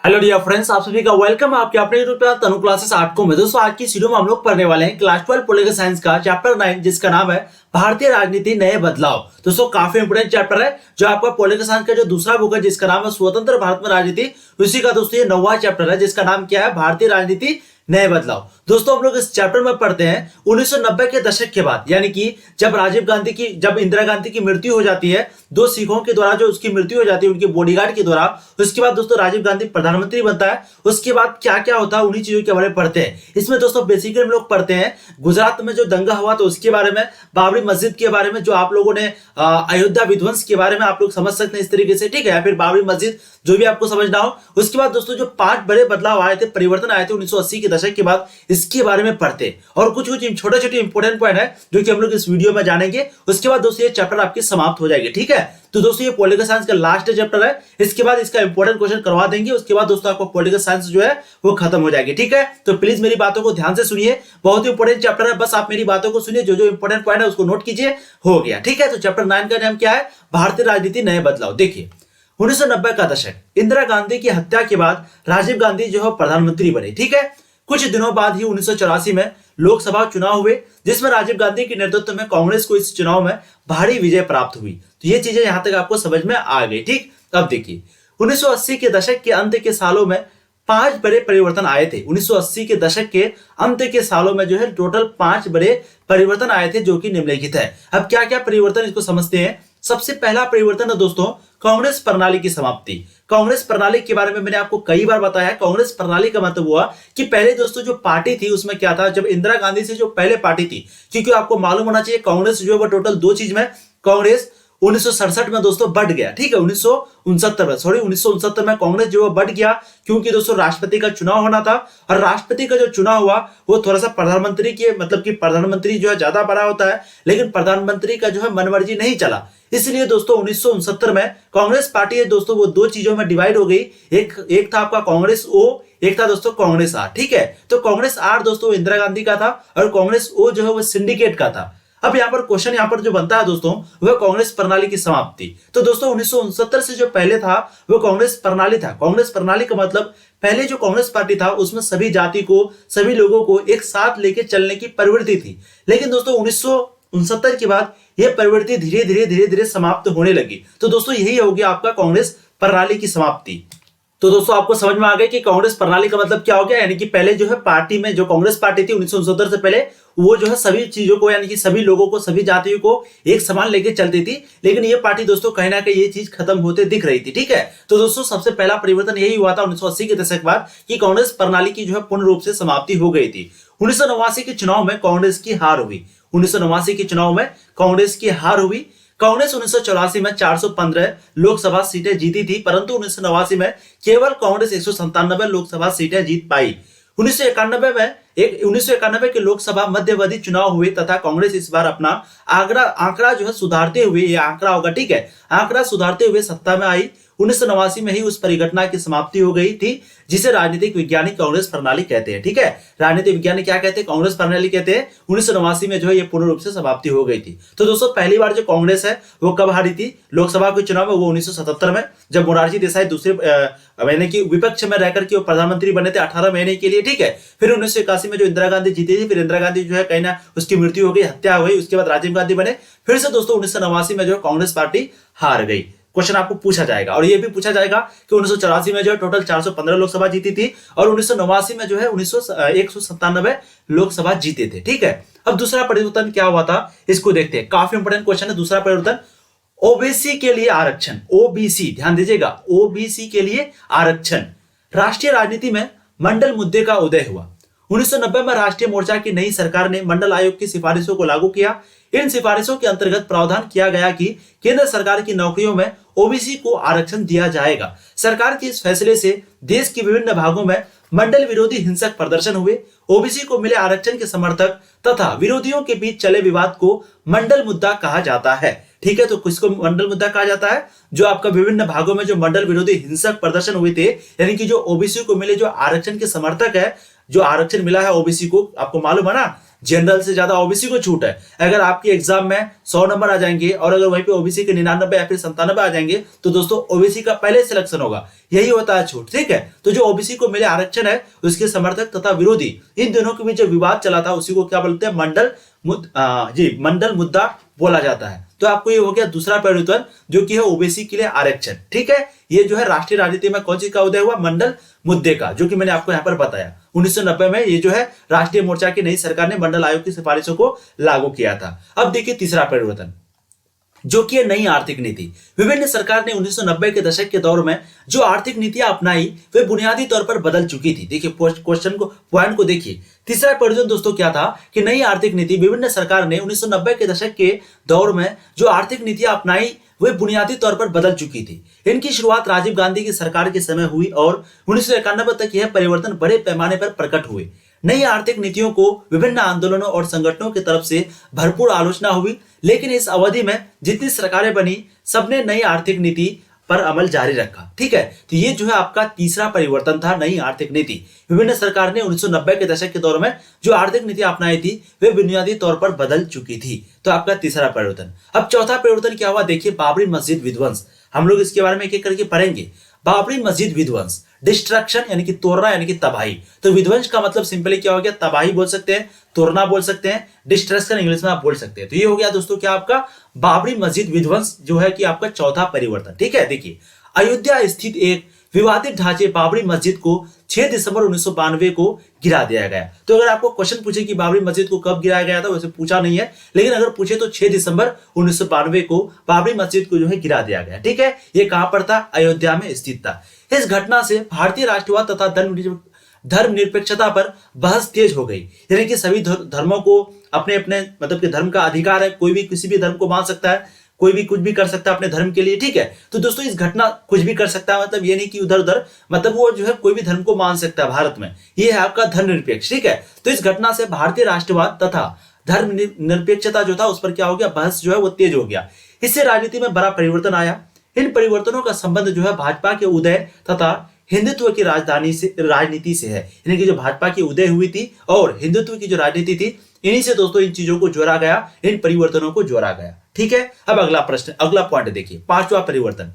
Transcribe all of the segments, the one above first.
Hello dear friends, आप सभी का वेलकम है आपके अपने यूट्यूब चैनल तनु क्लासेस 8 को में। दोस्तों आज की इस वीडियो में हम लोग पढ़ने वाले हैं क्लास 12 पॉलिटिकल साइंस का चैप्टर 9 जिसका नाम है भारतीय राजनीति नए बदलाव। दोस्तों काफी इंपोर्टेंट चैप्टर है जो आपका पॉलिटिकल साइंस का जो दूसरा बुक है जिसका नाम है स्वतंत्र भारत में राजनीति, उसी का दोस्तों ये 9वां चैप्टर है जिसका नाम क्या है भारतीय राजनीति नए बदलाव। दोस्तों हम लोग इस चैप्टर में पढ़ते हैं 1990 के दशक के बाद, यानी कि जब इंदिरा गांधी की मृत्यु हो जाती है, दो सिखों के द्वारा जो उसकी मृत्यु हो जाती है उनके बॉडीगार्ड के द्वारा, उसके बाद दोस्तों राजीव गांधी प्रधानमंत्री बनता है। उसके बाद क्या क्या होता है उन्हीं चीजों के बारे में पढ़ते हैं। इसमें दोस्तों बेसिकली हम लोग पढ़ते हैं गुजरात में जो दंगा हुआ तो उसके बारे में, बाबरी मस्जिद के बारे में, जो आप लोगों ने अयोध्या विध्वंस के बारे में आप लोग समझ सकते हैं इस तरीके से, ठीक है, या फिर बाबरी मस्जिद जो भी आपको समझना हो। उसके बाद दोस्तों जो 5 बड़े बदलाव आए थे, परिवर्तन आए थे 1980 के दशक के बाद, इसके बारे में पढ़ते हैं। और कुछ कुछ छोटे छोटे इंपोर्टेंट पॉइंट है जो कि हम लोग इस वीडियो में जानेंगे। उसके बाद दोस्तों ये चैप्टर आपकी समाप्त हो जाएगी, ठीक है। तो दोस्तों ये पॉलिटिकल साइंस का लास्ट चैप्टर है, इसके बाद इसका इंपोर्टेंट क्वेश्चन करवा देंगे। उसके बाद दोस्तों आपको पॉलिटिकल साइंस जो है वो खत्म हो जाएगी, ठीक है। तो प्लीज मेरी बातों को ध्यान से सुनिए, बहुत ही इंपोर्टेंट चैप्टर है, बस आप मेरी बातों को सुनिए, जो जो इंपोर्टेंट पॉइंट है उसको नोट कीजिए, हो गया, ठीक है। तो चैप्टर 9 का नाम क्या है, भारतीय राजनीति नए बदलाव। देखिए 1990 का दशक, इंदिरा गांधी की हत्या के बाद राजीव गांधी जो है प्रधानमंत्री बने, ठीक है। कुछ दिनों बाद ही 1984 में लोकसभा चुनाव हुए जिसमें राजीव गांधी के नेतृत्व में कांग्रेस को इस चुनाव में भारी विजय प्राप्त हुई। तो ये चीजें यहां तक आपको समझ में आ गई, ठीक। अब देखिए 1980 के दशक के अंत के सालों में 5 बड़े परिवर्तन आए थे। 1980 के दशक के अंत के सालों में जो है टोटल 5 बड़े परिवर्तन आए थे जो कि निम्नलिखित है। अब क्या क्या परिवर्तन इसको समझते हैं। सबसे पहला परिवर्तन है दोस्तों कांग्रेस प्रणाली की समाप्ति। कांग्रेस प्रणाली के बारे में मैंने आपको कई बार बताया है। कांग्रेस प्रणाली का मतलब हुआ कि पहले दोस्तों जो पार्टी थी उसमें क्या था, जब इंदिरा गांधी से जो पहले पार्टी थी, क्योंकि आपको मालूम होना चाहिए कांग्रेस जो है वो टोटल 2 चीज में, कांग्रेस 1967 में दोस्तों बढ़ गया, ठीक है, 1969 में कांग्रेस जो है बढ़ गया क्योंकि दोस्तों राष्ट्रपति का चुनाव होना था। और राष्ट्रपति का जो चुनाव हुआ वो थोड़ा सा प्रधानमंत्री के, मतलब कि प्रधानमंत्री जो है ज्यादा बड़ा होता है, लेकिन प्रधानमंत्री का जो है मनमर्जी नहीं चला। इसलिए दोस्तों 1969 में कांग्रेस पार्टी है दोस्तों वो 2 चीजों में डिवाइड हो गई। एक था आपका कांग्रेस ओ, एक था दोस्तों कांग्रेस आर, ठीक है। तो कांग्रेस आर दोस्तों इंदिरा गांधी का था और कांग्रेस ओ जो है वो सिंडिकेट का था। अब यहाँ पर क्वेश्चन यहाँ पर जो बनता है दोस्तों वह कांग्रेस प्रणाली की समाप्ति। तो दोस्तों 1969 से जो पहले था वो कांग्रेस प्रणाली था। कांग्रेस प्रणाली का मतलब पहले जो कांग्रेस पार्टी था उसमें सभी जाति को, सभी लोगों को एक साथ लेके चलने की प्रवृत्ति थी। लेकिन दोस्तों 1969 के बाद यह प्रवृत्ति धीरे धीरे समाप्त होने लगी। तो दोस्तों यही हो गया आपका कांग्रेस प्रणाली की समाप्ति। तो दोस्तों आपको समझ में आ गया कि कांग्रेस प्रणाली का मतलब क्या हो गया, यानी कि पहले जो है पार्टी में जो कांग्रेस पार्टी थी 1969 से पहले, वो जो है सभी चीजों को, यानी कि सभी लोगों को, सभी जातियों को एक समान लेके चलती थी। लेकिन ये पार्टी दोस्तों कहीं ना कहीं ये चीज खत्म होते दिख रही थी, ठीक है। तो दोस्तों सबसे पहला परिवर्तन यही हुआ था 1980 के दशक बाद कि कांग्रेस प्रणाली की जो है पूर्ण रूप से समाप्ति हो गई थी। 1989 के चुनाव में कांग्रेस की हार हुई। 1989 के चुनाव में कांग्रेस की हार हुई। कांग्रेस 1984 में 415 लोकसभा सीटें जीती थी, परंतु 1989 में केवल कांग्रेस 197 लोकसभा सीटें जीत पाई। 1991 के लोकसभा मध्यावधि चुनाव हुए तथा कांग्रेस इस बार अपना आंकड़ा जो है सुधारते हुए, ये आंकड़ा होगा, ठीक है, आंकड़ा सुधारते हुए सत्ता में आई। 1989 में ही उस परिघटना की समाप्ति हो गई थी जिसे राजनीतिक वैज्ञानिक कांग्रेस प्रणाली कहते हैं, ठीक है। राजनीतिक वैज्ञानिक क्या कहते हैं, कांग्रेस प्रणाली कहते हैं। 1989 में जो है ये पूर्ण रूप से समाप्ति हो गई थी। तो दोस्तों पहली बार जो कांग्रेस है वो कब हारी थी लोकसभा के चुनाव में, वो 1977 में, जब मोरारजी देसाई दूसरे महीने की विपक्ष में रहकर के वो प्रधानमंत्री बने थे 18 महीने के लिए, ठीक है। फिर 1981 में जो इंदिरा गांधी जीती थी, फिर इंदिरा गांधी जो है कहीं ना उसकी मृत्यु हो गई, हत्या हुई, उसके बाद राजीव गांधी बने। फिर से दोस्तों 1989 में जो कांग्रेस पार्टी हार गई। क्वेश्चन आपको पूछा जाएगा और ये भी पूछा जाएगा कि 1984 में जो है टोटल 415 लोकसभा जीती थी और 1989 में जो है 197 लोकसभा जीते थे, ठीक है। अब दूसरा परिवर्तन क्या हुआ था इसको देखते हैं, काफी इंपोर्टेंट क्वेश्चन है। दूसरा परिवर्तन ओबीसी के लिए आरक्षण। ओबीसी, ध्यान दीजिएगा, ओबीसी के लिए आरक्षण। राष्ट्रीय राजनीति में मंडल मुद्दे का उदय हुआ। 1990 में राष्ट्रीय मोर्चा की नई सरकार ने मंडल आयोग की सिफारिशों को लागू किया। इन सिफारिशों के अंतर्गत प्रावधान किया गया कि केंद्र सरकार की नौकरियों में ओबीसी को आरक्षण दिया जाएगा। सरकार के इस फैसले से देश के विभिन्न भागों में मंडल विरोधी हिंसक प्रदर्शन हुए। ओबीसी को मिले आरक्षण के समर्थक तथा विरोधियों के बीच चले विवाद को मंडल मुद्दा कहा जाता है, ठीक है। तो किसको मंडल मुद्दा कहा जाता है, जो आपका विभिन्न भागों में जो मंडल विरोधी हिंसक प्रदर्शन हुए थे, यानी कि जो ओबीसी को मिले जो आरक्षण के समर्थक है, जो आरक्षण मिला है ओबीसी को, आपको मालूम है ना, जनरल से ज्यादा ओबीसी को छूट है। अगर आपके एग्जाम में 100 नंबर आ जाएंगे और अगर वहीं पे ओबीसी के 99 या फिर 97 आ जाएंगे तो दोस्तों ओबीसी का पहले सिलेक्शन होगा। यही होता है छूट, ठीक है। तो जो ओबीसी को मिले आरक्षण है, उसके समर्थक तथा विरोधी इन दोनों के बीच जो विवाद चला था उसी को क्या बोलते हैं, मंडल मुद्दा बोला जाता है। तो आपको ये हो गया दूसरा परिवर्तन, जो कि है ओबीसी के लिए आरक्षण, ठीक है। ये जो है राष्ट्रीय राजनीति में कौन सी का उदय हुआ, मंडल मुद्दे का, जो कि मैंने आपको यहां पर बताया। 1990 में ये जो है राष्ट्रीय मोर्चा की नई सरकार ने मंडल आयोग की सिफारिशों को लागू किया था। अब देखिए तीसरा परिवर्तन, जो कि है नई आर्थिक नीति। विभिन्न सरकार ने 1990 के दशक के दौर में जो आर्थिक नीतियां अपनाई वे बुनियादी तौर पर बदल चुकी थी। देखिए क्वेश्चन को, पॉइंट को देखिए। तीसरा परिवर्तन दोस्तों क्या था कि नई आर्थिक नीति, विभिन्न सरकार ने 1990 के दशक के दौर में जो आर्थिक नीतियां अपनाई वे बुनियादी तौर पर बदल चुकी थी। इनकी शुरुआत राजीव गांधी की सरकार के समय हुई और 1991 तक यह परिवर्तन बड़े पैमाने पर प्रकट हुए। नई आर्थिक नीतियों को विभिन्न आंदोलनों और संगठनों की तरफ से भरपूर आलोचना हुई, लेकिन इस अवधि में जितनी सरकारें बनी सबने नई आर्थिक नीति पर अमल जारी रखा, ठीक है। तो ये जो है आपका तीसरा परिवर्तन था, नई आर्थिक नीति। विभिन्न सरकार ने 1990 के दशक के दौर में जो आर्थिक नीति अपनाई थी वे बुनियादी तौर पर बदल चुकी थी। तो आपका तीसरा परिवर्तन। अब चौथा परिवर्तन क्या हुआ, देखिए बाबरी मस्जिद विध्वंस। हम लोग इसके बारे में एक एक करके पढ़ेंगे। बाबरी मस्जिद विध्वंस, डिस्ट्रक्शन यानी कि तोड़ना यानी कि तबाही। तो विध्वंस का मतलब सिंपली क्या हो गया, तबाही बोल सकते हैं, तोड़ना बोल सकते हैं, डिस्ट्रक्शन इंग्लिश में आप बोल सकते हैं। तो ये हो गया दोस्तों क्या आपका बाबरी मस्जिद विध्वंस, जो है कि आपका चौथा परिवर्तन, ठीक है। देखिए अयोध्या स्थित एक विवादित ढांचे बाबरी मस्जिद को 6 दिसंबर 1992 को गिरा दिया गया। तो अगर आपको क्वेश्चन पूछे कि बाबरी मस्जिद को कब गिराया गया था, वैसे पूछा नहीं है, लेकिन अगर पूछे तो 6 दिसंबर 1992 को बाबरी मस्जिद को जो है गिरा दिया गया, ठीक है। ये कहां पर था, अयोध्या में स्थित था। इस घटना से भारतीय राष्ट्रवाद तथा धर्मनिरपेक्षता पर बहस तेज हो गई। यानी कि सभी धर्मों को अपने अपने मतलब कि धर्म का अधिकार है, कोई भी किसी भी धर्म को मान सकता है, कोई भी कुछ भी कर सकता है अपने धर्म के लिए, ठीक है। तो दोस्तों इस घटना कुछ भी कर सकता है, मतलब ये नहीं कि उधर उधर, मतलब वो जो है कोई भी धर्म को मान सकता है भारत में, ये है आपका धर्मनिरपेक्ष, ठीक है। तो इस घटना से भारतीय राष्ट्रवाद तथा धर्म निरपेक्षता जो था उस पर क्या हो गया, बहस जो है वो तेज हो गया। इससे राजनीति में बड़ा परिवर्तन आया। इन परिवर्तनों का संबंध जो है भाजपा के उदय तथा हिंदुत्व की राजनीति से है। यानी कि जो भाजपा की उदय हुई थी और हिंदुत्व की जो राजनीति थी, इन्हीं से दोस्तों इन चीजों को जोड़ा गया, इन परिवर्तनों को जोड़ा गया, ठीक है। अब अगला प्रश्न, अगला पॉइंट देखिए, पांचवा परिवर्तन,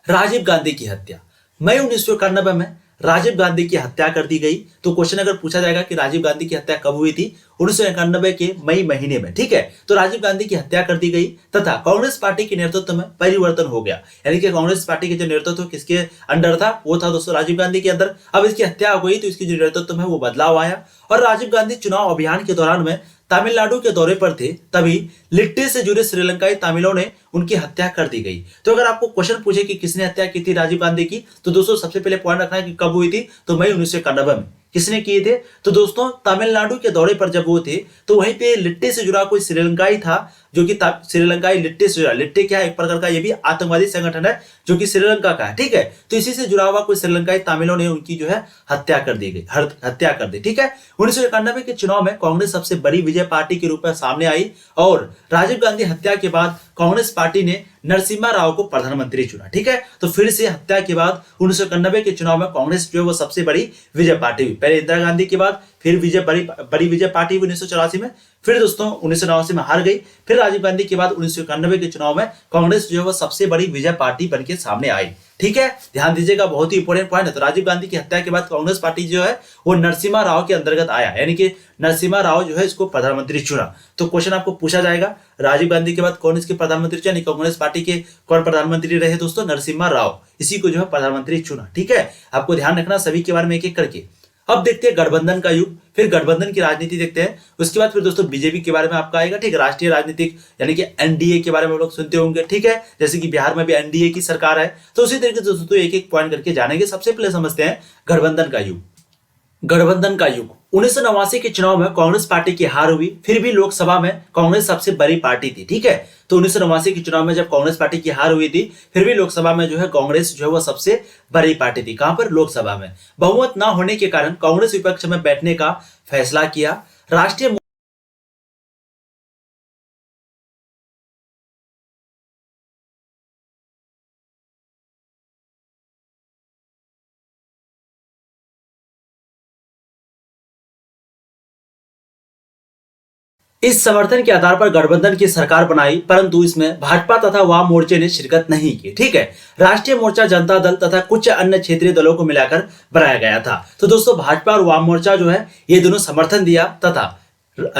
राजीव गांधी की हत्या। मई 1991 में राजीव गांधी की हत्या कर दी गई। तो क्वेश्चन अगर पूछा जाएगा कि राजीव गांधी की हत्या कब हुई थी, 1991 के मई महीने में, ठीक है। तो राजीव गांधी की हत्या कर दी गई तथा कांग्रेस पार्टी के नेतृत्व में परिवर्तन हो गया। यानी कि कांग्रेस पार्टी के जो नेतृत्व किसके अंडर था, वो था दोस्तों राजीव गांधी के अंदर। अब इसकी हत्या हो गई तो इसकी जो नेतृत्व में वो बदलाव आया और राजीव गांधी चुनाव अभियान के दौरान में तमिलनाडु के दौरे पर थे, तभी लिट्टे से जुड़े श्रीलंकाई तमिलों ने उनकी हत्या कर दी गई। तो अगर आपको क्वेश्चन पूछे कि किसने हत्या की थी राजीव गांधी की, तो दोस्तों सबसे पहले पॉइंट रखना है कि कब हुई थी, तो मई 1991 में। किसने किए थे, तो दोस्तों तमिलनाडु के दौरे पर जब वो थे तो वहीं पे लिट्टे से जुड़ा कोई श्रीलंकाई था, जो कि श्रीलंकाई लिट्टे से जुड़ा, लिट्टे क्या है, एक प्रकार का ये भी आतंकवादी संगठन है जो कि श्रीलंका का है, ठीक है। तो इसी से जुड़ा हुआ कोई श्रीलंकाई तमिलों ने उनकी जो है हत्या कर दी गई, हत्या कर दी, ठीक है। 1991 के चुनाव में कांग्रेस सबसे बड़ी विजय पार्टी के रूप में सामने आई और राजीव गांधी हत्या के बाद कांग्रेस पार्टी ने नरसिम्हा राव को प्रधानमंत्री चुना, ठीक है। तो फिर से हत्या के बाद 1991 के चुनाव में कांग्रेस जो है वो सबसे बड़ी विजय पार्टी हुई। पहले इंदिरा गांधी के बाद फिर बड़ी विजय पार्टी हुई 1984 में, फिर दोस्तों 1989 में हार गई, फिर राजीव गांधी के बाद 1991 के चुनाव में कांग्रेस जो है वो सबसे बड़ी विजय पार्टी बनके सामने आई, ठीक है। ध्यान दीजिएगा, बहुत ही इंपॉर्टेंट पॉइंट है। तो राजीव गांधी की हत्या के बाद कांग्रेस पार्टी जो है वो नरसिम्हा राव के अंतर्गत आया, यानी कि नरसिम्हा राव जो है इसको प्रधानमंत्री चुना। तो क्वेश्चन आपको पूछा जाएगा राजीव गांधी के बाद कौन इसके प्रधानमंत्री चुना, कांग्रेस पार्टी के कौन प्रधानमंत्री रहे दोस्तों, नरसिम्हा राव, इसी को जो है प्रधानमंत्री चुना, ठीक है। आपको ध्यान रखना सभी के बारे में एक एक करके। अब देखते हैं गठबंधन का युग, फिर गठबंधन की राजनीति देखते हैं, उसके बाद फिर दोस्तों बीजेपी के बारे में आपका आएगा, ठीक है। राष्ट्रीय राजनीतिक यानी कि एनडीए के बारे में लोग सुनते होंगे, ठीक है, जैसे कि बिहार में भी एनडीए की सरकार है। तो उसी तरीके से दोस्तों एक एक पॉइंट करके जानेंगे। सबसे पहले समझते हैं गठबंधन का युग। गठबंधन का युग, 1989 के चुनाव में कांग्रेस पार्टी की हार हुई, फिर भी लोकसभा में कांग्रेस सबसे बड़ी पार्टी थी, ठीक है। तो 1989 के चुनाव में जब कांग्रेस पार्टी की हार हुई थी, फिर भी लोकसभा में जो है कांग्रेस जो है वो सबसे बड़ी पार्टी थी। कहां पर, लोकसभा में। बहुमत न होने के कारण कांग्रेस विपक्ष में बैठने का फैसला किया। राष्ट्रीय इस समर्थन के आधार पर गठबंधन की सरकार बनाई, परंतु इसमें भाजपा तथा वाम मोर्चे ने शिरकत नहीं की। ठीक है, राष्ट्रीय मोर्चा, जनता दल तथा कुछ अन्य क्षेत्रीय दलों को मिलाकर बनाया गया था। तो दोस्तों भाजपा और वाम मोर्चा जो है ये दोनों समर्थन दिया तथा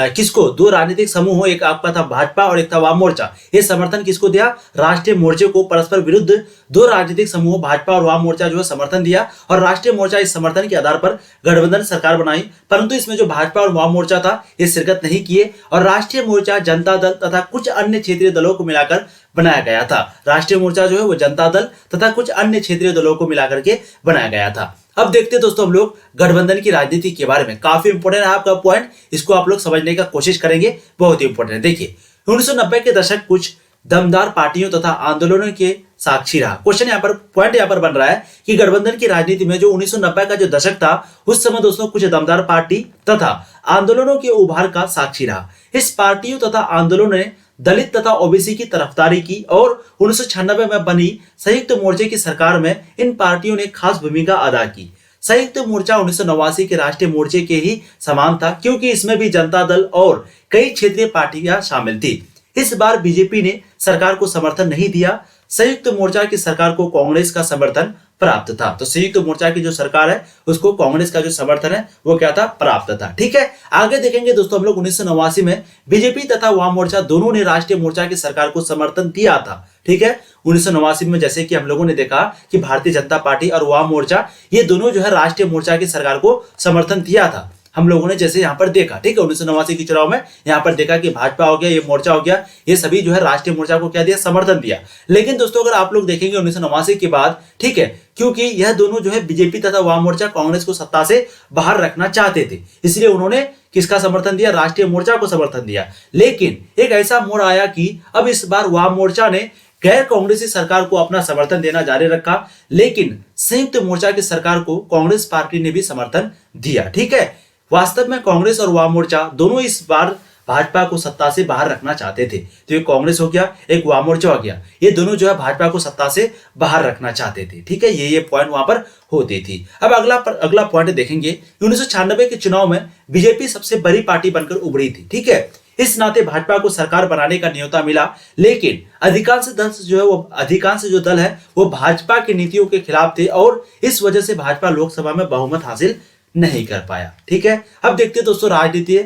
किसको, दो राजनीतिक समूह हो, एक आपका था भाजपा और एक था वाम मोर्चा, ये समर्थन किसको दिया, राष्ट्रीय मोर्चे को। परस्पर विरुद्ध दो राजनीतिक समूह भाजपा और वाम मोर्चा जो है समर्थन दिया और राष्ट्रीय मोर्चा इस समर्थन के आधार पर गठबंधन सरकार बनाई, परंतु इसमें जो भाजपा और वाम मोर्चा था ये शिरकत नहीं किए और राष्ट्रीय मोर्चा, जनता दल तथा कुछ अन्य क्षेत्रीय दलों को मिलाकर बनाया गया था। राष्ट्रीय मोर्चा जो है वो जनता दल तथा कुछ अन्य क्षेत्रीय दलों को मिलाकर के बनाया गया था। अब देखते हैं दोस्तों हम लोग गठबंधन की राजनीति के बारे में, काफी इंपोर्टेंट है आपका पॉइंट, इसको आप लोग समझने का कोशिश करेंगे, बहुत ही इंपोर्टेंट है। देखिए 1990 के दशक कुछ दमदार पार्टियों तथा आंदोलनों के साक्षी रहा। क्वेश्चन यहाँ पर, पॉइंट यहाँ पर बन रहा है कि गठबंधन की राजनीति में जो 1990 का जो दशक था उस समय दोस्तों कुछ दमदार पार्टी तथा आंदोलनों के उभार का साक्षी रहा। इस पार्टियों तथा आंदोलनों ने दलित तथा ओबीसी की तरफदारी की और 1996 में बनी संयुक्त मोर्चे की सरकार में इन पार्टियों ने खास भूमिका अदा की। संयुक्त मोर्चा 1989 के राष्ट्रीय मोर्चे के ही समान था, क्योंकि इसमें भी जनता दल और कई क्षेत्रीय पार्टियां शामिल थी। इस बार बीजेपी ने सरकार को समर्थन नहीं दिया। संयुक्त मोर्चा की सरकार को कांग्रेस का समर्थन प्राप्त था। तो संयुक्त मोर्चा की जो सरकार है उसको कांग्रेस का जो समर्थन है वो क्या था, प्राप्त था। ठीक है, आगे देखेंगे दोस्तों हम लोग 1989 में बीजेपी तथा वाम मोर्चा दोनों ने राष्ट्रीय मोर्चा की सरकार को समर्थन दिया था। ठीक है, 1989 में जैसे कि हम लोगों ने देखा कि भारतीय जनता पार्टी और वाम मोर्चा ये दोनों जो है राष्ट्रीय मोर्चा की सरकार को समर्थन दिया था। हम लोगों ने जैसे यहाँ पर देखा, ठीक है, 1989 के चुनाव में यहाँ पर देखा कि भाजपा हो गया, ये मोर्चा हो गया, ये सभी जो है राष्ट्रीय मोर्चा को क्या दिया, समर्थन दिया। लेकिन दोस्तों अगर आप लोग देखेंगे 1989 के बाद, ठीक है, क्योंकि यह दोनों जो है बीजेपी तथा वाम मोर्चा कांग्रेस को सत्ता से बाहर रखना चाहते थे, इसलिए उन्होंने किसका समर्थन दिया, राष्ट्रीय मोर्चा को समर्थन दिया। लेकिन एक ऐसा मोड़ आया कि अब इस बार वाम मोर्चा ने गैर कांग्रेसी सरकार को अपना समर्थन देना जारी रखा, लेकिन संयुक्त मोर्चा की सरकार को कांग्रेस पार्टी ने भी समर्थन दिया। ठीक है, वास्तव में कांग्रेस और वाम मोर्चा दोनों इस बार भाजपा को सत्ता से बाहर रखना चाहते थे। तो एक कांग्रेस हो गया, एक वाम मोर्चा हो गया, ये दोनों जो है भाजपा को सत्ता से बाहर रखना चाहते थे। ठीक है, ये पॉइंट वहां पर होती थी। अब अगला पॉइंट देखेंगे, 1996 के चुनाव में बीजेपी सबसे बड़ी पार्टी बनकर उभरी थी। ठीक है, इस नाते भाजपा को सरकार बनाने का न्योता मिला, लेकिन अधिकांश जो दल है वो भाजपा की नीतियों के खिलाफ थे और इस वजह से भाजपा लोकसभा में बहुमत हासिल नहीं कर पाया। ठीक है, अब देखते हैं दोस्तों राजनीति,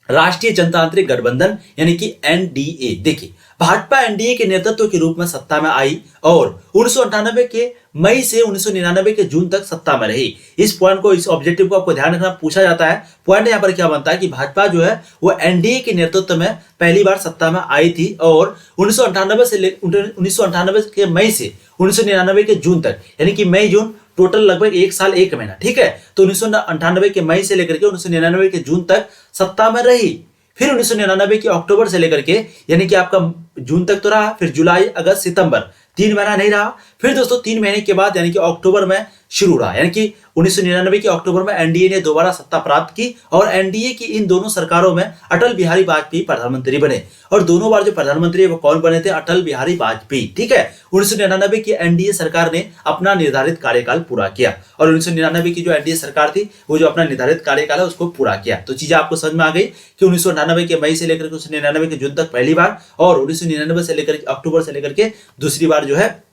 राष्ट्रीय जनतांत्रिक गठबंधन यानी कि एनडीए। देखिए भाजपा एनडीए के नेतृत्व के रूप में सत्ता में आई और 1998 के मई से 1999 के जून तक सत्ता में रही। इस पॉइंट को, इस ऑब्जेक्टिव को आपको ध्यान रखना, पूछा जाता है। पॉइंट यहाँ पर क्या बनता है कि भाजपा जो है वो एनडीए के नेतृत्व में पहली बार सत्ता में आई थी और 1998 के मई से 1999 के जून तक, यानी कि मई जून टोटल लगभग 1 साल 1 महीना। ठीक है, तो 1998 के मई से लेकर के 1999 के जून तक सत्ता में रही। फिर 1999 के अक्टूबर से लेकर के, यानी कि आपका जून तक तो रहा, फिर जुलाई, अगस्त, सितंबर 3 महीना नहीं रहा। फिर दोस्तों 3 महीने के बाद यानी कि अक्टूबर में शुरू रहा, यानी कि 1999 के अक्टूबर में एनडीए ने दोबारा सत्ता प्राप्त की और एनडीए की इन दोनों सरकारों में अटल बिहारी वाजपेयी प्रधानमंत्री बने और दोनों बार जो प्रधानमंत्री वो कौन बने थे, अटल बिहारी वाजपेयी। ठीक है, 1999 की एनडीए सरकार ने अपना निर्धारित कार्यकाल पूरा किया और 1999 की जो एनडीए सरकार थी वो जो अपना निर्धारित कार्यकाल है उसको पूरा किया। तो चीजें आपको समझ में आ गई कि 1998 के मई से लेकर के 1999 के जून तक पहली बार और 1999 से लेकर अक्टूबर से लेकर के दूसरी बार जो है,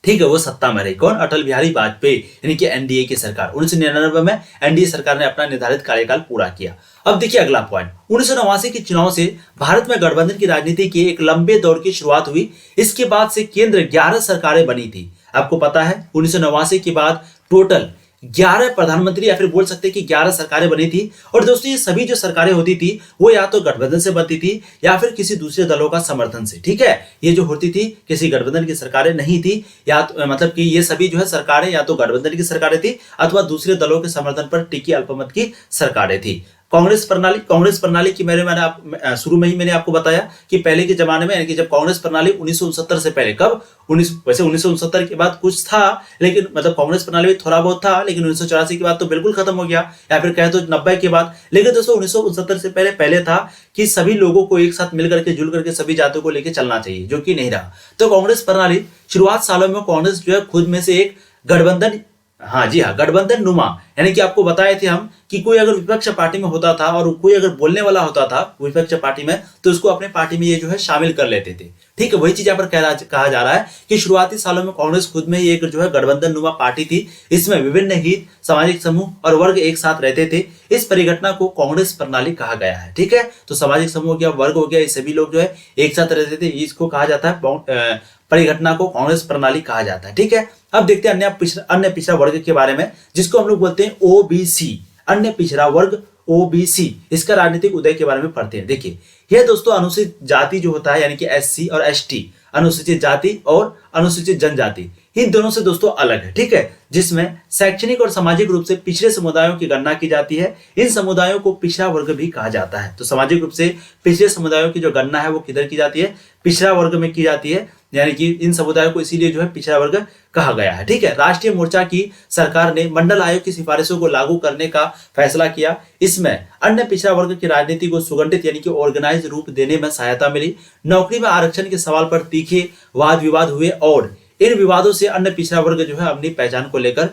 ठीक है, वो सत्ता में रही। कौन, अटल बिहारी वाजपेयी, यानी कि एनडीए की सरकार। 1999 में एनडीए सरकार ने अपना निर्धारित कार्यकाल पूरा किया। अब देखिए अगला पॉइंट, 1989 के चुनाव से भारत में गठबंधन की राजनीति के एक लंबे दौर की शुरुआत हुई। इसके बाद से केंद्र 11 सरकारें बनी थी। आपको पता है 1989 के बाद टोटल 11 प्रधानमंत्री या फिर बोल सकते हैं कि 11 सरकारें बनी थी और दोस्तों ये सभी जो सरकारें होती थी वो या तो गठबंधन से बनती थी या फिर किसी दूसरे दलों का समर्थन से। ठीक है, ये जो होती थी किसी गठबंधन की सरकारें नहीं थी, या तो मतलब कि ये सभी जो है सरकारें या तो गठबंधन की सरकारें थी अथवा दूसरे दलों के समर्थन पर टिकी अल्पमत की सरकारें थी। कांग्रेस प्रणाली की मैंने शुरू में ही मैंने आपको बताया कि पहले के जमाने में, यानी कि जब कांग्रेस प्रणाली 1969 से पहले, कब, वैसे 1969 के बाद कुछ था, लेकिन मतलब कांग्रेस प्रणाली में थोड़ा बहुत था, लेकिन 1984 के बाद तो बिल्कुल खत्म हो गया, या फिर कहे तो 90 के बाद। लेकिन दोस्तों 1969 से पहले था कि सभी लोगों को एक साथ मिल करके, जुल करके सभी जातियों को लेकर चलना चाहिए, जो कि नहीं रहा। तो कांग्रेस प्रणाली शुरुआत सालों में कांग्रेस जो है खुद में से एक गठबंधन हाँ जी हाँ, गठबंधन नुमा, यानी कि आपको बताए थे हम कि कोई अगर विपक्ष पार्टी में होता था और कोई अगर बोलने वाला होता था विपक्ष पार्टी में, तो उसको अपने पार्टी में ये जो है शामिल कर लेते थे। ठीक है, वही चीज यहाँ पर कहा जा रहा है कि शुरुआती सालों में कांग्रेस खुद में ही एक जो है गठबंधन नुमा पार्टी थी। इसमें विभिन्न हित, सामाजिक समूह और वर्ग एक साथ रहते थे। इस परिघटना को कांग्रेस प्रणाली कहा गया है। ठीक है, तो सामाजिक समूह हो गया, वर्ग हो गया, ये सभी लोग जो है एक साथ रहते थे, इसको कहा जाता है परिघटना को कांग्रेस प्रणाली कहा जाता है। ठीक है, अब देखते हैं अन्य पिछड़ा वर्ग के बारे में, जिसको हम लोग बोलते हैं ओबीसी, अन्य पिछड़ा वर्ग ओबीसी। इसका राजनीतिक उदय के बारे में पढ़ते हैं। देखिए, यह दोस्तों अनुसूचित जाति जो होता है, यानी कि एससी और एसटी, अनुसूचित जाति और अनुसूचित जनजाति, इन दोनों से दोस्तों अलग है। ठीक है, जिसमें शैक्षणिक और सामाजिक रूप से पिछड़े समुदायों की गणना की जाती है। इन समुदायों को पिछड़ा वर्ग भी कहा जाता है। तो सामाजिक रूप से पिछड़े समुदायों की जो गणना है वो किधर की जाती है? पिछड़ा वर्ग में की जाती है, यानी कि इन समुदायों को इसीलिए जो है पिछड़ा वर्ग कहा गया है। ठीक है, राष्ट्रीय मोर्चा की सरकार ने मंडल आयोग की सिफारिशों को लागू करने का फैसला किया। इसमें अन्य पिछड़ा वर्ग की राजनीति को सुगठित यानी कि ऑर्गेनाइज रूप देने में सहायता मिली। नौकरी में आरक्षण के सवाल पर तीखे वाद विवाद हुए और इन विवादों से अन्य पिछड़ा वर्ग जो है अपनी पहचान को लेकर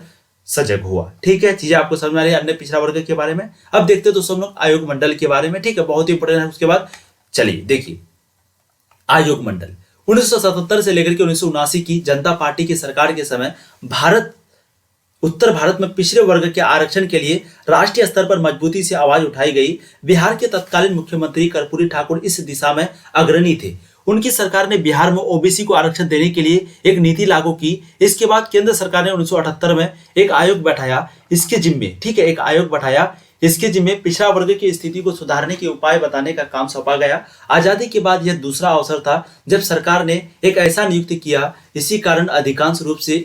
सजग हुआ। ठीक है, चीजें आपको समझ में आ रही है अन्य पिछड़ा वर्ग के बारे में। अब देखते हैं दोस्तों हम लोग आयोग मंडल के बारे में। ठीक है, बहुत ही इंपोर्टेंट है। उसके बाद चलिए देखिए, आयोग मंडल 1977 से लेकर के 1979 की जनता पार्टी की सरकार के समय उत्तर भारत में पिछड़े वर्ग के आरक्षण के लिए राष्ट्रीय स्तर पर मजबूती से आवाज उठाई गई। बिहार के तत्कालीन मुख्यमंत्री कर्पूरी ठाकुर इस दिशा में अग्रणी थे। उनकी सरकार ने बिहार में ओबीसी को आरक्षण देने के लिए एक नीति लागू की। इसके बाद केंद्र सरकार ने 1978 में एक आयोग बैठाया इसके जिम्मे। ठीक है, एक आयोग बैठाया इसके जिम्मे पिछड़ा वर्ग की स्थिति को सुधारने के उपाय बताने का काम सौंपा गया। आजादी के बाद यह दूसरा अवसर था जब सरकार ने एक ऐसा नियुक्त किया। इसी कारण अधिकांश रूप से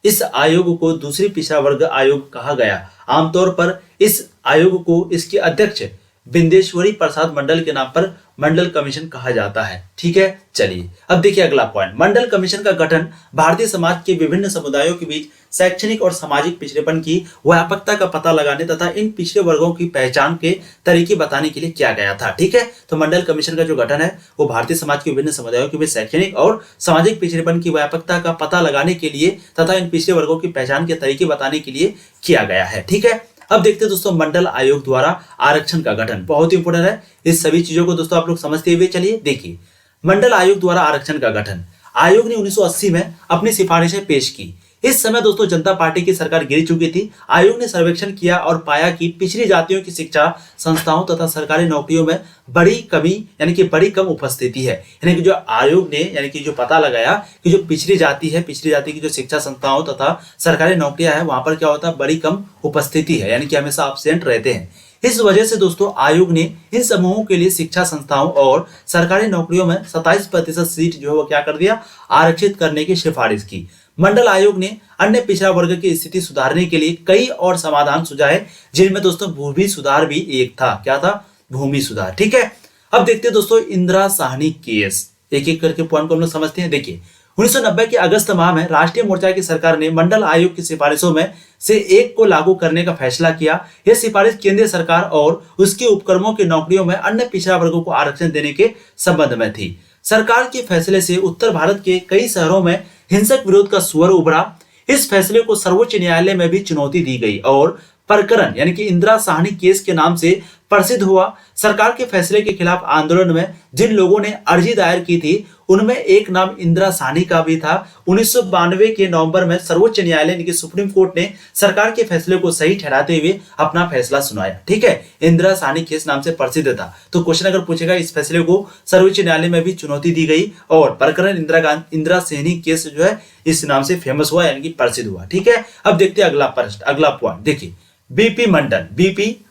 इस आयोग को दूसरी पिछड़ा वर्ग आयोग कहा गया। आमतौर पर इस आयोग को इसके अध्यक्ष बिंदेश्वरी प्रसाद मंडल के नाम पर मंडल कमीशन कहा जाता है। ठीक है, चलिए अब देखिए अगला पॉइंट। मंडल कमीशन का गठन भारतीय समाज के विभिन्न समुदायों के बीच शैक्षणिक और सामाजिक पिछड़ेपन की व्यापकता का पता लगाने तथा इन पिछड़े वर्गों की पहचान के तरीके बताने के लिए किया गया था। ठीक है, तो मंडल कमीशन का जो गठन है वो भारतीय समाज के विभिन्न समुदायों के बीच शैक्षणिक और सामाजिक पिछड़ेपन की व्यापकता का पता लगाने के लिए तथा इन पिछड़े वर्गों की पहचान के तरीके बताने के लिए किया गया है। ठीक है, अब देखते हैं दोस्तों मंडल आयोग द्वारा आरक्षण का गठन, बहुत ही इंपोर्टेंट है। इस सभी चीजों को दोस्तों आप लोग समझते हुए चलिए देखिए, मंडल आयोग द्वारा आरक्षण का गठन। आयोग ने 1980 में अपनी सिफारिशें पेश की। इस समय दोस्तों जनता पार्टी की सरकार गिर चुकी थी। आयोग ने सर्वेक्षण किया और पाया कि पिछड़ी जातियों की शिक्षा संस्थाओं तथा सरकारी नौकरियों में बड़ी कमी यानी कि बड़ी कम उपस्थिति है। यानी कि जो आयोग ने यानी कि जो पता लगाया कि जो पिछड़ी जाति है, पिछड़ी जाति की जो शिक्षा संस्थाओं तथा सरकारी नौकरियां है वहां पर क्या होता है, बड़ी कम उपस्थिति है, यानी कि हमेशा एब्सेंट रहते हैं। इस वजह से दोस्तों आयोग ने इन समूहों के लिए शिक्षा संस्थाओं और सरकारी नौकरियों में 27% सीट जो है वो क्या कर दिया, आरक्षित करने की सिफारिश की। मंडल आयोग ने अन्य पिछड़ा वर्ग की स्थिति सुधारने के लिए कई और समाधान सुझाए, जिनमें दोस्तों भूमि सुधार भी एक था। क्या था? भूमि सुधार। ठीक है, अब देखते हैं दोस्तों इंदिरा साहनी केस, एक एक करके पॉइंट को हम लोग समझते हैं। देखिए 1990 के अगस्त माह में राष्ट्रीय मोर्चा की सरकार ने मंडल आयोग की सिफारिशों में से एक को लागू करने का फैसला किया। यह सिफारिश केंद्रीय सरकार और उसके उपक्रमों की नौकरियों में अन्य पिछड़ा वर्गों को आरक्षण देने के संबंध में थी। सरकार के फैसले से उत्तर भारत के कई शहरों में हिंसक विरोध का स्वर उभरा। इस फैसले को सर्वोच्च न्यायालय में भी चुनौती दी गई और प्रकरण यानी कि इंदिरा साहनी केस के नाम से प्रसिद्ध हुआ। सरकार के फैसले के खिलाफ आंदोलन में जिन लोगों ने अर्जी दायर की थी उनमें एक नाम इंदिरा साहनी का भी था। 1992 के नवंबर में सर्वोच्च न्यायालय यानी कि सुप्रीम कोर्ट ने सरकार के फैसले को सही ठहराते हुए अपना फैसला सुनाया। ठीक है, इंदिरा साहनी केस नाम से प्रसिद्ध था। तो क्वेश्चन अगर पूछेगा, इस फैसले को सर्वोच्च न्यायालय में भी चुनौती दी गई और प्रकरण इंदिरा साहनी केस जो है इस नाम से फेमस हुआ यानी कि प्रसिद्ध हुआ। ठीक है, अब देखते हैं अगला पॉइंट। देखिए बीपी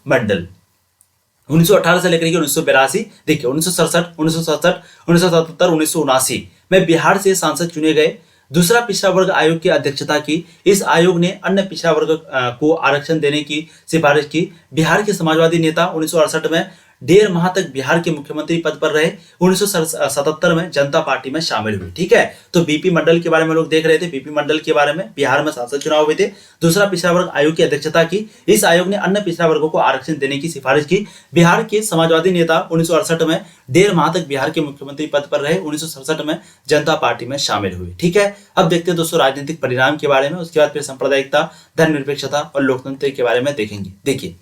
मंडल 1918 से लेकर 1982, देखिए 1967, 1977, 1979 में बिहार से सांसद चुने गए। दूसरा पिछड़ा वर्ग आयोग की अध्यक्षता की। इस आयोग ने अन्य पिछड़ा वर्ग को आरक्षण देने की सिफारिश की। बिहार के समाजवादी नेता 1968 में 1.5 माह तक बिहार के मुख्यमंत्री पद पर रहे। 1977 में जनता पार्टी में शामिल हुए। ठीक है, तो बीपी मंडल के बारे में लोग देख रहे थे। बीपी मंडल के बारे में बिहार में सांसद चुनाव हुए थे। दूसरा, पिछड़ा वर्ग आयोग की अध्यक्षता की। इस आयोग ने अन्य पिछड़ा वर्गों को आरक्षण देने की सिफारिश की। बिहार के समाजवादी नेता 1968 में 1.5 माह तक बिहार के मुख्यमंत्री पद पर रहे। 1967 में जनता पार्टी में शामिल हुए। ठीक है, अब देखते हैं दोस्तों राजनीतिक परिणाम के बारे में, उसके बाद फिर सांप्रदायिकता, धर्मनिरपेक्षता और लोकतंत्र के बारे में देखेंगे। देखिए,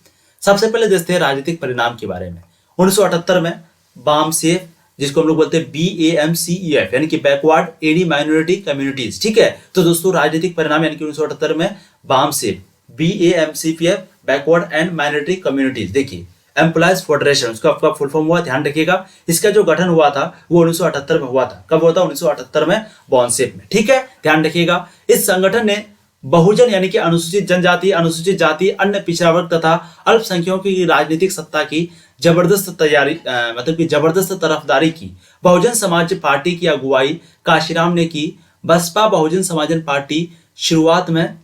सबसे पहले देखते हैं राजनीतिक परिणाम के बारे में। 1978 में बामसेफ, जिसको हम लोग बोलते हैं BAMCEF, यानी कि बैकवर्ड एडी माइनॉरिटी कम्युनिटीज। ठीक है, तो दोस्तों राजनीतिक परिणाम यानी कि 1978 में BAMCEF BAMCEF backward and minority communities. देखिए, एम्प्लॉयज फेडरेशन, उसका आपका फुल फॉर्म हुआ, ध्यान रखिएगा। इसका जो गठन हुआ था वो 1978 में हुआ था। कब हुआ था? 1978 में बामसेफ में। ठीक है, ध्यान रखिएगा। इस संगठन ने बहुजन यानी कि अनुसूचित जनजाति, अनुसूचित जाति, अन्य पिछड़ा वर्ग तथा अल्पसंख्यकों की राजनीतिक सत्ता की जबरदस्त तैयारी मतलब कि जबरदस्त तरफदारी की। बहुजन समाज पार्टी की अगुवाई काशीराम ने की। बसपा बहुजन समाज पार्टी शुरुआत में,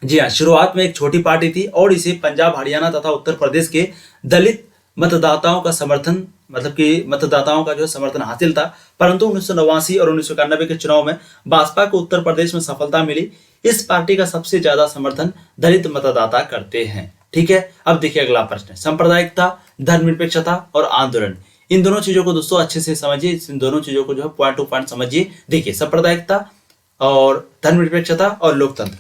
जी हाँ, शुरुआत में एक छोटी पार्टी थी और इसे पंजाब, हरियाणा तथा उत्तर प्रदेश के दलित मतदाताओं का समर्थन, मतलब कि मतदाताओं का जो समर्थन हासिल था। परंतु 1989 और 1991 के चुनाव में भाजपा को उत्तर प्रदेश में सफलता मिली। इस पार्टी का सबसे ज्यादा समर्थन दलित मतदाता करते हैं। ठीक है, अब देखिए अगला प्रश्न, सांप्रदायिकता, धर्मनिरपेक्षता और आंदोलन। इन दोनों चीजों को दोस्तों अच्छे से समझिए, इन दोनों चीजों को जो है पॉइंट टू पॉइंट समझिए। देखिए, सांप्रदायिकता और धर्मनिरपेक्षता और लोकतंत्र,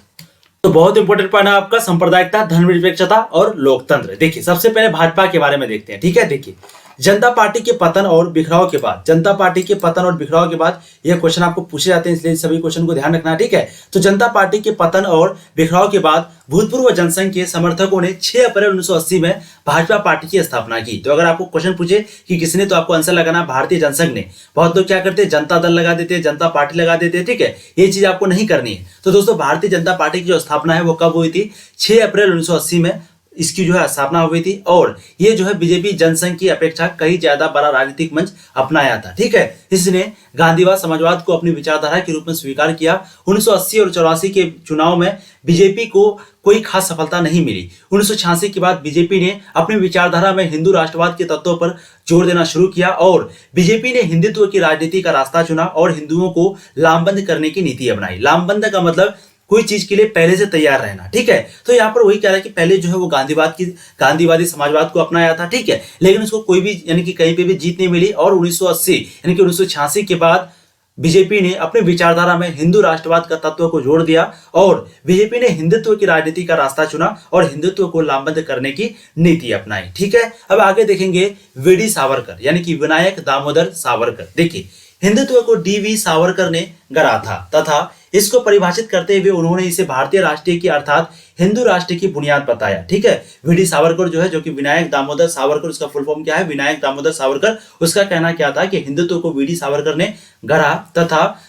तो बहुत इंपॉर्टेंट पॉइंट है आपका सांप्रदायिकता, धर्मनिरपेक्षता और लोकतंत्र। देखिए, सबसे पहले भाजपा के बारे में देखते हैं। ठीक है, देखिए, जनता पार्टी के पतन और बिखराव के बाद, जनता पार्टी के पतन और बिखराव के बाद यह क्वेश्चन आपको पूछे जाते हैं, इसलिए सभी क्वेश्चन को ध्यान रखना है। ठीक है, तो जनता पार्टी के पतन और बिखराव के बाद भूतपूर्व जनसंघ के समर्थकों ने 6 अप्रैल 1980 में भाजपा पार्टी की स्थापना की। तो अगर आपको क्वेश्चन पूछे कि किसने, तो आपको आंसर लगाना भारतीय जनसंघ ने। बहुत लोग क्या करते हैं, जनता दल लगा देते हैं, जनता पार्टी लगा देते हैं। ठीक है, ये चीज आपको नहीं करनी है। तो दोस्तों भारतीय जनता पार्टी की जो स्थापना है वो कब हुई थी? 6 अप्रैल 1980 में इसकी जो है स्थापना हुई थी। और ये जो है बीजेपी जनसंघ की अपेक्षा कहीं ज्यादा बड़ा राजनीतिक मंच अपनाया था। ठीक है, इसने गांधीवाद, समाजवाद को अपनी विचारधारा के रूप में स्वीकार किया। 1980 और 84 के चुनाव में बीजेपी को कोई खास सफलता नहीं मिली। 1986 के बाद बीजेपी ने अपनी विचारधारा में हिंदू राष्ट्रवाद के तत्वों पर जोर देना शुरू किया और बीजेपी ने हिंदुत्व की राजनीति का रास्ता चुना और हिंदुओं को लामबंद करने की नीति अपनाई। लामबंद का मतलब कोई चीज के लिए पहले से तैयार रहना। ठीक है, तो यहाँ पर वही कह रहा है कि पहले जो है वो गांधीवादी समाजवाद को अपनाया था। ठीक है, लेकिन उसको कोई भी यानी कि कहीं पे भी जीत नहीं मिली। और 1980 यानी कि 1986 के बाद बीजेपी ने अपनी विचारधारा में हिंदू राष्ट्रवाद का तत्व को जोड़ दिया और बीजेपी ने हिंदुत्व की राजनीति का रास्ता चुना और हिंदुत्व को लामबंद करने की नीति अपनाई। ठीक है, अब आगे देखेंगे वीडी सावरकर यानी कि विनायक दामोदर सावरकर। देखिए, हिंदुत्व को DV सावरकर ने गढ़ा था तथा इसको परिभाषित करते हुए उन्होंने इसे भारतीय राष्ट्रीय की अर्थात हिंदू राष्ट्र की बुनियाद बताया। ठीक है, वीडी सावरकर जो है, जो कि विनायक दामोदर सावरकर, उसका फुल फॉर्म क्या है? विनायक दामोदर सावरकर। उसका कहना क्या था कि हिंदुत्व को वीडी सावरकर ने गढ़ा तथा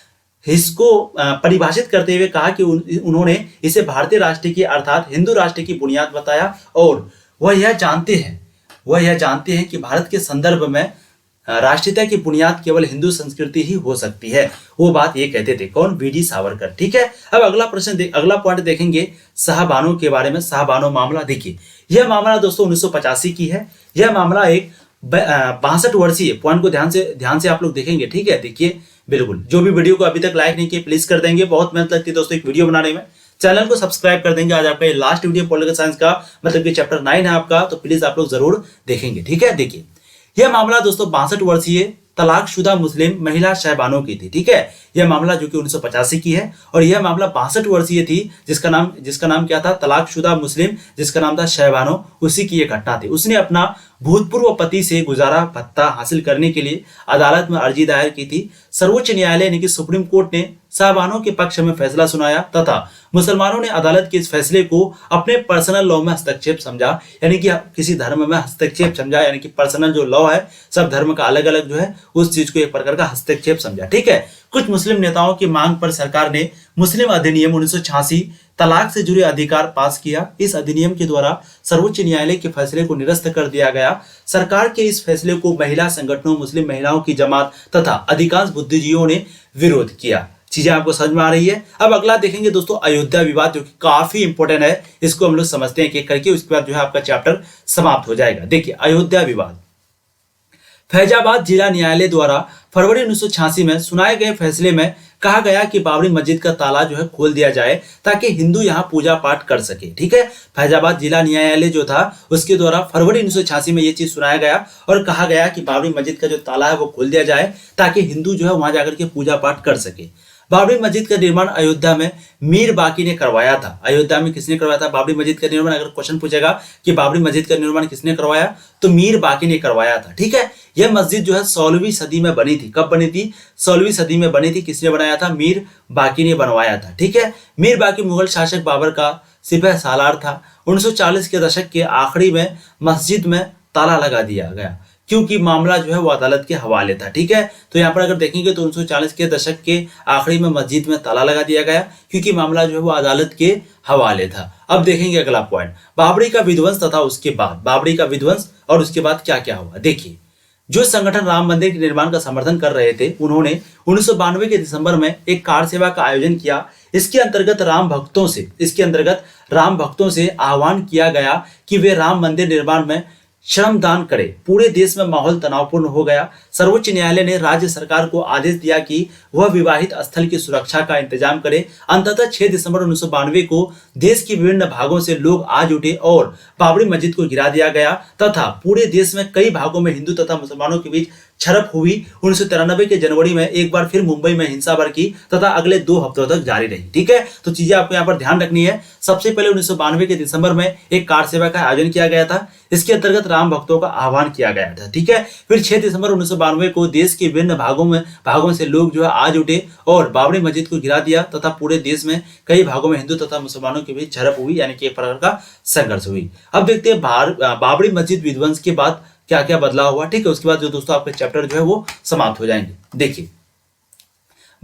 इसको परिभाषित करते हुए कहा कि उन्होंने इसे भारतीय राष्ट्र की अर्थात हिंदू राष्ट्र की बुनियाद बताया। और वह यह जानते हैं कि भारत के संदर्भ में राष्ट्रीयता की बुनियाद केवल हिंदू संस्कृति ही हो सकती है। वो बात ये कहते थे। कौन? वीडी सावरकर। ठीक है, अब अगला अगला पॉइंट देखेंगे शाहबानो के बारे में। शाहबानो मामला, देखिए, यह मामला दोस्तों 1985 की है। यह मामला एक 62 वर्षीय, पॉइंट को ध्यान से आप लोग देखेंगे। ठीक है, देखिए, बिल्कुल, जो भी वीडियो को अभी तक लाइक नहीं किए प्लीज कर देंगे। बहुत मेहनत लगती है दोस्तों एक वीडियो बनाने में। चैनल को सब्सक्राइब कर देंगे। आज आपका ये लास्ट वीडियो पॉलिटिकल साइंस का, मतलब कि चैप्टर 9 है आपका, तो प्लीज आप लोग जरूर देखेंगे। ठीक है, देखिए, यह मामला दोस्तों 62 वर्षीय तलाकशुदा मुस्लिम महिला शहबानो की थी। ठीक है, यह मामला जो कि 1985 की है और यह मामला 62 वर्षीय थी, जिसका नाम क्या था? तलाकशुदा मुस्लिम, जिसका नाम था शहबानो। उसी की यह घटना थी। उसने अपना भूतपूर्व पति से गुजारा भत्ता हासिल करने के लिए अदालत में अर्जी दायर की थी। सर्वोच्च न्यायालय यानी कि सुप्रीम कोर्ट ने शाहबानो के पक्ष में फैसला सुनाया तथा मुसलमानों ने अदालत के इस फैसले को अपने पर्सनल लॉ में हस्तक्षेप समझा, यानी कि किसी धर्म में हस्तक्षेप समझा, यानी कि पर्सनल जो लॉ है सब धर्म का अलग अलग जो है उस चीज को एक प्रकार का हस्तक्षेप समझा। ठीक है, कुछ मुस्लिम नेताओं की मांग पर सरकार ने मुस्लिम अधिनियम 1986 तलाक से जुड़े अधिकार पास किया। इस अधिनियम के द्वारा सर्वोच्च न्यायालय के फैसले को निरस्त कर दिया गया। सरकार के इस फैसले को महिला संगठनों, मुस्लिम महिलाओं की जमात तथा अधिकांश बुद्धिजीवियों ने विरोध किया। चीजें आपको समझ में आ रही है। अब अगला देखेंगे दोस्तों अयोध्या विवाद, जो कि काफी इंपॉर्टेंट है, इसको हम लोग समझते हैं एक एक करके, उसके बाद जो है आपका चैप्टर समाप्त हो जाएगा। देखिए अयोध्या विवाद, फैजाबाद जिला न्यायालय द्वारा फरवरी 1986 में सुनाए गए फैसले में कहा गया कि बाबरी मस्जिद का ताला जो है खोल दिया जाए ताकि हिंदू यहां पूजा पाठ कर सके। ठीक है, फैजाबाद जिला न्यायालय जो था उसके द्वारा फरवरी 1986 में यह चीज सुनाया गया और कहा गया कि बाबरी मस्जिद का जो ताला है वो खोल दिया जाए ताकि हिंदू जो है वहां जाकर के पूजा पाठ कर सके। बाबरी मस्जिद का निर्माण अयोध्या में मीर बाकी ने करवाया था। अयोध्या में किसने करवाया था बाबरी मस्जिद का निर्माण? अगर क्वेश्चन पूछेगा कि बाबरी मस्जिद का निर्माण किसने करवाया, तो मीर बाकी ने करवाया था। ठीक है, यह मस्जिद जो है 16वीं सदी में बनी थी। कब बनी थी? 16वीं सदी में बनी थी। किसने बनाया था? मीर बाकी ने बनवाया था। ठीक है, मीर बाकी मुगल शासक बाबर का सिपह सालार था। 1940 के दशक के आखिरी में मस्जिद में ताला लगा दिया गया क्योंकि मामला जो है वो अदालत के हवाले था। ठीक है, तो यहाँ पर अगर देखेंगे तो 1940 के दशक के आखिरी में मस्जिद में ताला लगा दिया गया क्योंकि मामला जो है वो अदालत के हवाले था। अब देखेंगे अगला पॉइंट, बाबरी का विध्वंस तथा उसके बाद, बाबरी का विध्वंस और उसके बाद क्या क्या हुआ। देखिए, जो संगठन राम मंदिर के निर्माण का समर्थन कर रहे थे उन्होंने 1992 के दिसंबर में एक कार सेवा का आयोजन किया। इसके अंतर्गत राम भक्तों से आह्वान किया गया कि वे राम मंदिर निर्माण में श्रमदान करे। पूरे देश में माहौल तनावपूर्ण हो गया। सर्वोच्च न्यायालय ने राज्य सरकार को आदेश दिया कि वह विवाहित स्थल की सुरक्षा का इंतजाम करे। अंततः 6 दिसंबर 1992 को देश के विभिन्न भागों से लोग आज उठे और बाबरी मस्जिद को गिरा दिया गया तथा पूरे देश में कई भागों में हिंदू तथा मुसलमानों के बीच झड़प हुई। 1993 के जनवरी में एक बार फिर मुंबई में हिंसा भड़की तथा अगले 2 हफ्तों तक जारी रही। ठीक है, तो चीजें आपको यहाँ पर ध्यान रखनी है। सबसे पहले 1992 के दिसंबर में एक कार सेवा का आयोजन किया गया था। इसके अंतर्गत राम भक्तों का आह्वान किया गया था। ठीक है, फिर 6 दिसंबर 1992 को देश के विभिन्न भागों से लोग जो है आज उठे और बाबरी मस्जिद को गिरा दिया तथा पूरे देश में कई भागों में हिंदू तथा मुसलमानों के बीच झड़प हुई, यानी कि एक प्रकार का संघर्ष हुई। अब देखते हैं बाबरी मस्जिद विध्वंस के बाद क्या क्या बदलाव हुआ। ठीक है, उसके बाद जो दोस्तों आपके चैप्टर जो है वो समाप्त हो जाएंगे। देखिए,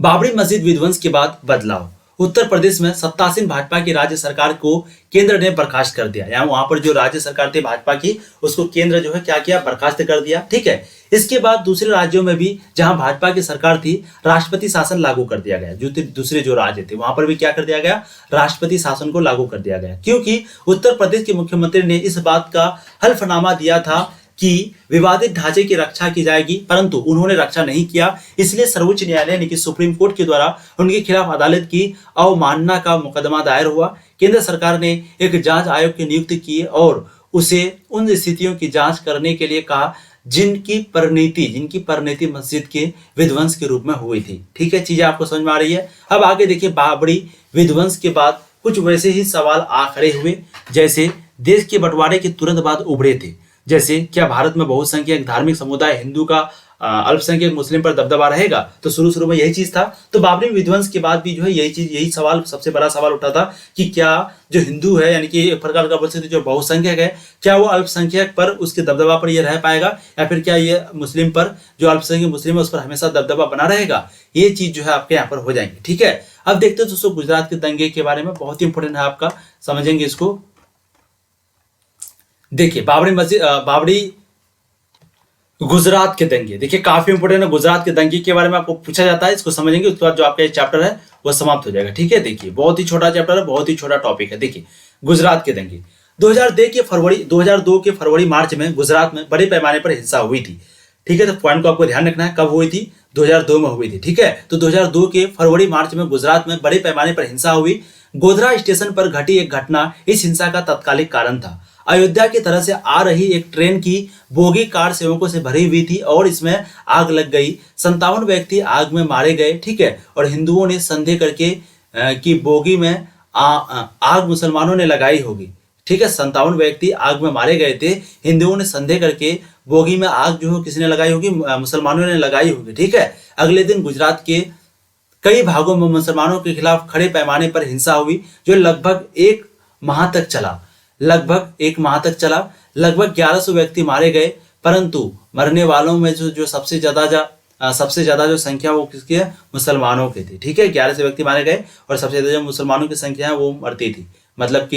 बाबरी मस्जिद विध्वंस के बाद बदलाव। उत्तर प्रदेश में सत्तासीन भाजपा की राज्य सरकार को केंद्र ने बर्खास्त कर दिया। यहाँ वहां पर जो राज्य सरकार थी भाजपा की, उसको केंद्र जो है क्या किया? बर्खास्त कर दिया। ठीक है, इसके बाद दूसरे राज्यों में भी जहां भाजपा की सरकार थी, राष्ट्रपति शासन लागू कर दिया गया। जो दूसरे जो राज्य थे वहां पर भी क्या कर दिया गया? राष्ट्रपति शासन को लागू कर दिया गया, क्योंकि उत्तर प्रदेश के मुख्यमंत्री ने इस बात का हल्फनामा दिया था कि विवादित ढांचे की रक्षा की जाएगी, परंतु उन्होंने रक्षा नहीं किया। इसलिए सर्वोच्च न्यायालय यानी कि सुप्रीम कोर्ट के द्वारा उनके खिलाफ अदालत की अवमानना का मुकदमा दायर हुआ। केंद्र सरकार ने एक जांच आयोग की नियुक्ति की और उसे उन स्थितियों की जांच करने के लिए कहा जिनकी परिणति मस्जिद के विध्वंस के रूप में हुई थी। ठीक है, चीजें आपको समझ में आ रही है। अब आगे देखिए, बाबरी विध्वंस के बाद कुछ वैसे ही सवाल आ खड़े हुए जैसे देश के बंटवारे के तुरंत बाद उभरे थे। जैसे, क्या भारत में बहुसंख्यक धार्मिक समुदाय हिंदू का अल्पसंख्यक मुस्लिम पर दबदबा रहेगा? तो शुरू में यही चीज था। तो बाबरी विध्वंस के बाद भी जो है यही सवाल, सबसे बड़ा सवाल उठा था कि क्या जो हिंदू है यानी कि एक प्रकार का बोल सकते जो बहुसंख्यक है, क्या वो अल्पसंख्यक पर उसके दबदबा पर ये रह पाएगा या फिर क्या ये मुस्लिम पर, जो अल्पसंख्यक मुस्लिम है उस पर हमेशा दबदबा बना रहेगा? ये चीज जो है आपके यहाँ पर हो जाएंगे। ठीक है, अब देखते हैं दोस्तों गुजरात के दंगे के बारे में, बहुत ही इंपॉर्टेंट है आपका, समझेंगे इसको। देखिए, बाबरी गुजरात के दंगे, देखिए काफी इंपोर्टेंट है। गुजरात के दंगे के बारे में आपको पूछा जाता है, इसको समझेंगे, उसके बाद जो आपका ये चैप्टर है वो समाप्त हो जाएगा। ठीक है, देखिए बहुत ही छोटा चैप्टर है, बहुत ही छोटा टॉपिक है। देखिए, गुजरात के दंगे 2002 के फरवरी मार्च में गुजरात में बड़े पैमाने पर हिंसा हुई थी। ठीक है, तो पॉइंट को आपको ध्यान रखना है, कब हुई थी? 2002 में हुई थी। ठीक है, तो 2002 के फरवरी मार्च में गुजरात में बड़े पैमाने पर हिंसा हुई। गोधरा स्टेशन पर घटी एक घटना इस हिंसा का तत्कालिक कारण था। अयोध्या की तरह से आ रही एक ट्रेन की बोगी कार सेवकों से भरी हुई थी और इसमें आग लग गई। 57 व्यक्ति आग में मारे गए। ठीक है, और हिंदुओं ने संदेह करके कि बोगी में आग मुसलमानों ने लगाई होगी। ठीक है, 57 व्यक्ति आग में मारे गए थे। हिंदुओं ने संदेह करके बोगी में आग जो है किसने लगाई होगी? मुसलमानों ने लगाई होगी। ठीक है, अगले दिन गुजरात के कई भागों में मुसलमानों के खिलाफ खड़े पैमाने पर हिंसा हुई जो लगभग एक माह तक चला। लगभग 1100 व्यक्ति मारे गए, परंतु मरने वालों में जो सबसे ज्यादा जो संख्या वो किसकी है? मुसलमानों की थी। ठीक है, 1100 व्यक्ति मारे गए और सबसे ज्यादा जो मुसलमानों की संख्या है वो मरती थी। मतलब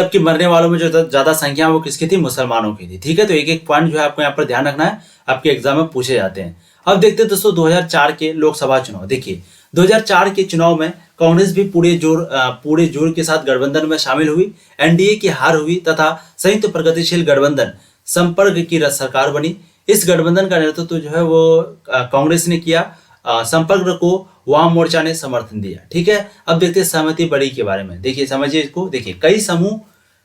कि मरने वालों में जो ज्यादा संख्या वो किसकी थी? मुसलमानों की थी। ठीक है, तो एक एक पॉइंट जो है आपको यहाँ पर ध्यान रखना है, आपके एग्जाम में पूछे जाते हैं। अब देखते हैं दोस्तों 2004 के लोकसभा चुनाव। देखिए 2004 के चुनाव में कांग्रेस भी पूरे जोर के साथ गठबंधन में शामिल हुई। एनडीए की हार हुई तथा संयुक्त प्रगतिशील गठबंधन संपर्क की सरकार बनी। इस गठबंधन का नेतृत्व जो है वो कांग्रेस ने किया। संपर्क को वाम मोर्चा ने समर्थन दिया। ठीक है, अब देखते हैं सहमति बड़ी के बारे में। देखिए समझिए इसको। देखिए कई समूह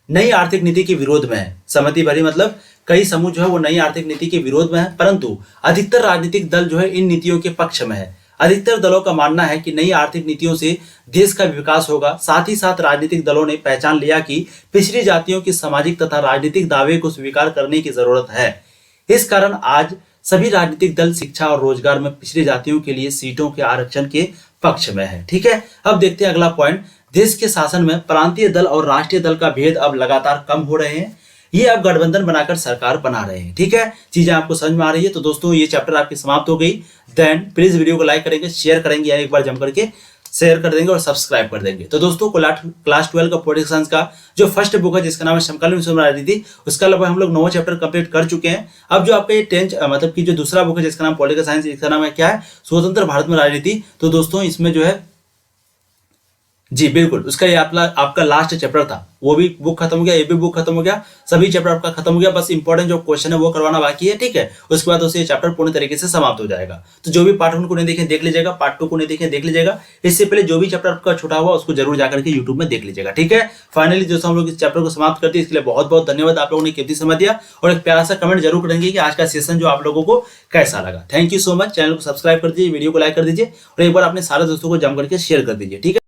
नई आर्थिक नीति के विरोध में है। सहमति भरी मतलब कई समूह जो है वो नई आर्थिक नीति के विरोध में है, परंतु अधिकतर राजनीतिक दल जो है इन नीतियों के पक्ष में है। अधिकतर दलों का मानना है कि नई आर्थिक नीतियों से देश का विकास होगा। साथ ही साथ राजनीतिक दलों ने पहचान लिया कि पिछड़ी जातियों की सामाजिक तथा राजनीतिक दावे को स्वीकार करने की जरूरत है। इस कारण आज सभी राजनीतिक दल शिक्षा और रोजगार में पिछड़ी जातियों के लिए सीटों के आरक्षण के पक्ष में है। ठीक है, अब देखते हैं अगला पॉइंट। देश के शासन में प्रांतीय दल और राष्ट्रीय दल का भेद अब लगातार कम हो रहे हैं। ये अब गठबंधन बनाकर सरकार बना रहे हैं। ठीक है, चीजें आपको समझ में आ रही है। तो दोस्तों ये चैप्टर आपकी समाप्त हो गई। देन प्लीज वीडियो को लाइक करेंगे, शेयर करेंगे, या एक बार जम करके शेयर कर देंगे और सब्सक्राइब कर देंगे। तो दोस्तों क्लास 12 का पॉलिटिकल साइंस का जो फर्स्ट बुक है जिसका नाम है समकालीन विश्व में राजनीति, उसका लगभग हम लोग 9 चैप्टर कंप्लीट कर चुके हैं। अब जो आपका ये 10 मतलब कि जो दूसरा बुक है जिसका नाम पॉलिटिकल साइंस, इसका नाम है क्या है, स्वतंत्र भारत में राजनीति। तो दोस्तों इसमें जो है जी बिल्कुल उसका ये आपका लास्ट चैप्टर था, वो भी बुक खत्म हो गया, ये भी बुक खत्म हो गया, सभी चैप्टर आपका खत्म हो गया। बस इंपॉर्टेंट जो क्वेश्चन है वो करवाना बाकी है। ठीक है, उसके बाद उससे चैप्टर पूर्ण तरीके से समाप्त हो जाएगा। तो जो भी पार्ट 1 को नहीं देखे देख लीजिएगा, पार्ट 2 को नहीं देखे देख लीजिएगा। इससे पहले जो भी चैप्टर आपका छूटा हुआ उसको जरूर जाकर के यूट्यूब में देख लीजिएगा। ठीक है, फाइनली दोस्तों हम लोग इस चैप्टर को समाप्त करते हैं। इसके लिए बहुत बहुत धन्यवाद, आप लोगों ने कीमती समय दिया। और एक प्यारा सा कमेंट जरूर करेंगे कि आज का सेशन जो आप लोगों को कैसा लगा। Thank you so much. Channel को सब्सक्राइब कर दीजिए, वीडियो को लाइक कर दीजिए और एक बार अपने सारे दोस्तों को जम करके शेयर कर दीजिए। ठीक है।